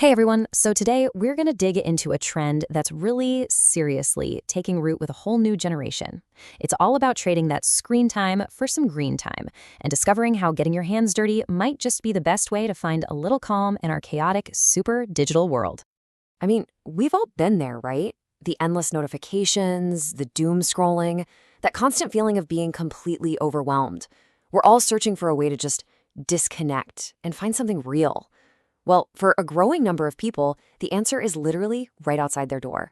Hey everyone, so today we're going to dig into a trend that's really seriously taking root with a whole new generation. It's all about trading that screen time for some green time and discovering how getting your hands dirty might just be the best way to find a little calm in our chaotic, super digital world. I mean, we've all been there, right? The endless notifications, the doom scrolling, that constant feeling of being completely overwhelmed. We're all searching for a way to just disconnect and find something real. Well, for a growing number of people, the answer is literally right outside their door.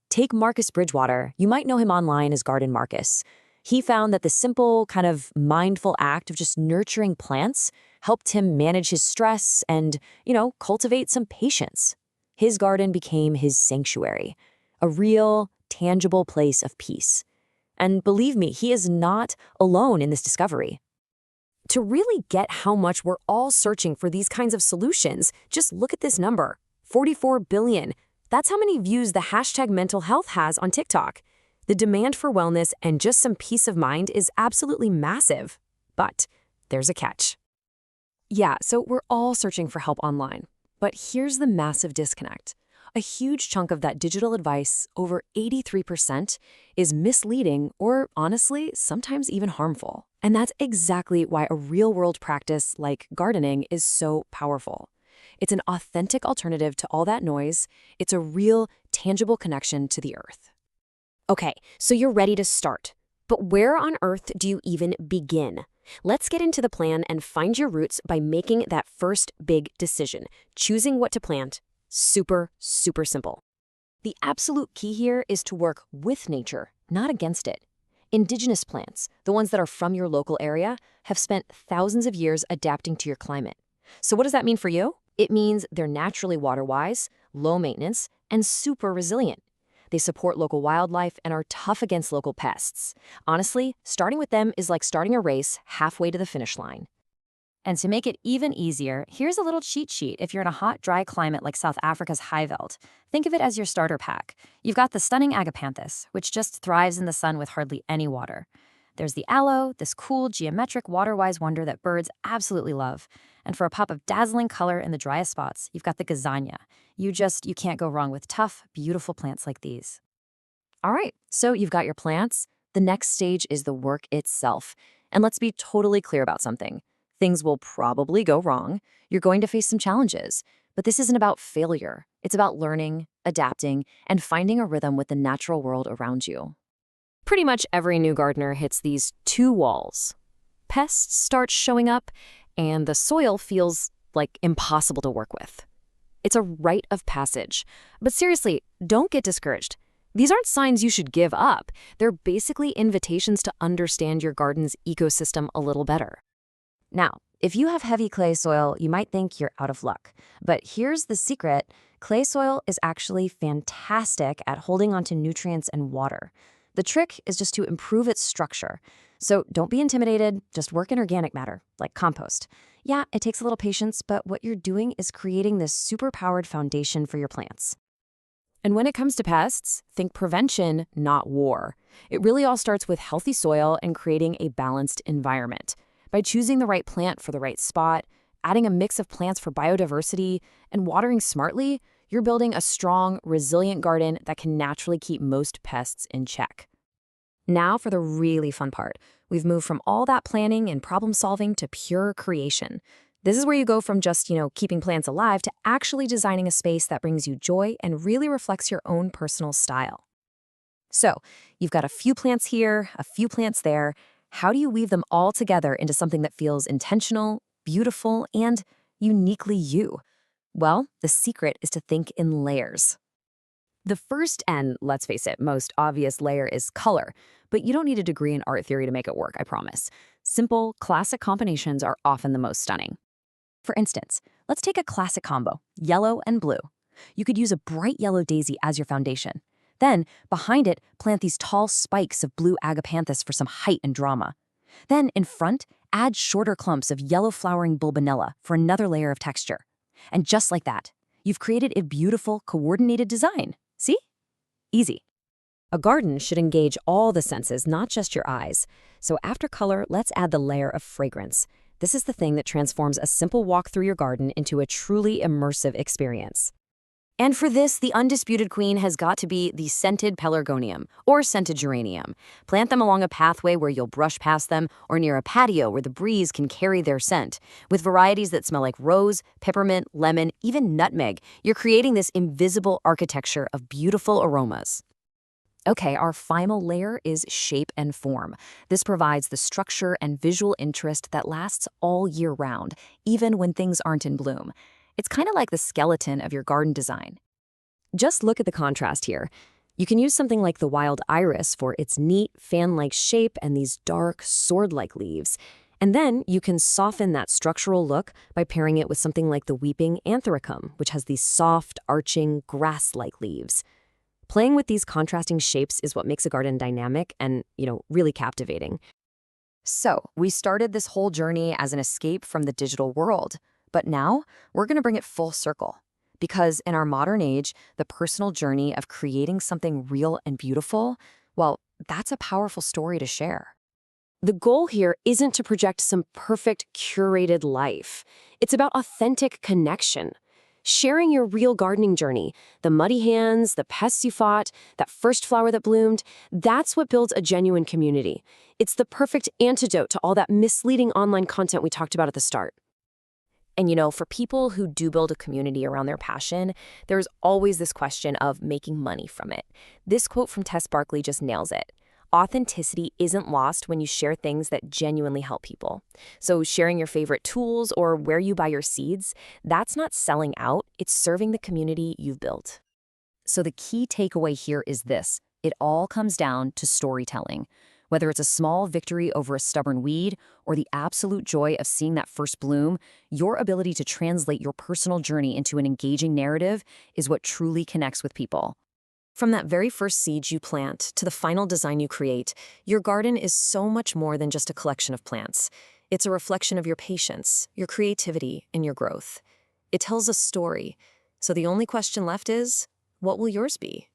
Take Marcus Bridgewater. You might know him online as Garden Marcus. He found that the simple, kind of mindful act of just nurturing plants helped him manage his stress and, cultivate some patience. His garden became his sanctuary, a real, tangible place of peace. And believe me, he is not alone in this discovery. To really get how much we're all searching for these kinds of solutions, just look at this number, 44 billion. That's how many views the hashtag mental health has on TikTok. The demand for wellness and just some peace of mind is absolutely massive. But there's a catch. Yeah, so we're all searching for help online. But here's the massive disconnect. A huge chunk of that digital advice, over 83%, is misleading or, honestly, sometimes even harmful. And that's exactly why a real-world practice like gardening is so powerful. It's an authentic alternative to all that noise. It's a real, tangible connection to the earth. Okay, so you're ready to start. But where on earth do you even begin? Let's get into the plan and find your roots by making that first big decision, choosing what to plant. Super, super simple. The absolute key here is to work with nature, not against it. Indigenous plants, the ones that are from your local area, have spent thousands of years adapting to your climate. So what does that mean for you? It means they're naturally water-wise, low maintenance, and super resilient. They support local wildlife and are tough against local pests. Honestly, starting with them is like starting a race halfway to the finish line. And to make it even easier, here's a little cheat sheet if you're in a hot, dry climate like South Africa's Highveld. Think of it as your starter pack. You've got the stunning agapanthus, which just thrives in the sun with hardly any water. There's the aloe, this cool, geometric, water-wise wonder that birds absolutely love. And for a pop of dazzling color in the driest spots, you've got the gazania. You can't go wrong with tough, beautiful plants like these. All right, so you've got your plants. The next stage is the work itself. And let's be totally clear about something. Things will probably go wrong. You're going to face some challenges. But this isn't about failure. It's about learning, adapting, and finding a rhythm with the natural world around you. Pretty much every new gardener hits these two walls. Pests start showing up, and the soil feels like impossible to work with. It's a rite of passage. But seriously, don't get discouraged. These aren't signs you should give up. They're basically invitations to understand your garden's ecosystem a little better. Now, if you have heavy clay soil, you might think you're out of luck. But here's the secret. Clay soil is actually fantastic at holding onto nutrients and water. The trick is just to improve its structure. So don't be intimidated, just work in organic matter, like compost. Yeah, it takes a little patience, but what you're doing is creating this super-powered foundation for your plants. And when it comes to pests, think prevention, not war. It really all starts with healthy soil and creating a balanced environment. By choosing the right plant for the right spot, adding a mix of plants for biodiversity, and watering smartly, you're building a strong, resilient garden that can naturally keep most pests in check. Now for the really fun part. We've moved from all that planning and problem solving to pure creation. This is where you go from just, keeping plants alive to actually designing a space that brings you joy and really reflects your own personal style. So, you've got a few plants here, a few plants there. How do you weave them all together into something that feels intentional, beautiful, and uniquely you? Well, the secret is to think in layers. The first and, let's face it, most obvious layer is color, but you don't need a degree in art theory to make it work, I promise. Simple, classic combinations are often the most stunning. For instance, let's take a classic combo, yellow and blue. You could use a bright yellow daisy as your foundation. Then, behind it, plant these tall spikes of blue agapanthus for some height and drama. Then, in front, add shorter clumps of yellow flowering bulbinella for another layer of texture. And just like that, you've created a beautiful, coordinated design. See? Easy. A garden should engage all the senses, not just your eyes. So after color, let's add the layer of fragrance. This is the thing that transforms a simple walk through your garden into a truly immersive experience. And for this, the undisputed queen has got to be the scented pelargonium or scented geranium. Plant them along a pathway where you'll brush past them or near a patio where the breeze can carry their scent. With varieties that smell like rose, peppermint, lemon, even nutmeg, you're creating this invisible architecture of beautiful aromas. Okay, our final layer is shape and form. This provides the structure and visual interest that lasts all year round, even when things aren't in bloom. It's kind of like the skeleton of your garden design. Just look at the contrast here. You can use something like the wild iris for its neat, fan-like shape and these dark, sword-like leaves. And then you can soften that structural look by pairing it with something like the weeping anthericum, which has these soft, arching, grass-like leaves. Playing with these contrasting shapes is what makes a garden dynamic and, really captivating. So, we started this whole journey as an escape from the digital world. But now, we're going to bring it full circle. Because in our modern age, the personal journey of creating something real and beautiful, well, that's a powerful story to share. The goal here isn't to project some perfect, curated life. It's about authentic connection. Sharing your real gardening journey, the muddy hands, the pests you fought, that first flower that bloomed, that's what builds a genuine community. It's the perfect antidote to all that misleading online content we talked about at the start. And for people who do build a community around their passion, there's always this question of making money from it. This quote from Tess Barkley just nails it. Authenticity isn't lost when you share things that genuinely help people. So sharing your favorite tools or where you buy your seeds, that's not selling out, it's serving the community you've built. So the key takeaway here is this. It all comes down to storytelling. Whether it's a small victory over a stubborn weed or the absolute joy of seeing that first bloom, your ability to translate your personal journey into an engaging narrative is what truly connects with people. From that very first seed you plant to the final design you create, your garden is so much more than just a collection of plants. It's a reflection of your patience, your creativity, and your growth. It tells a story. So the only question left is, what will yours be?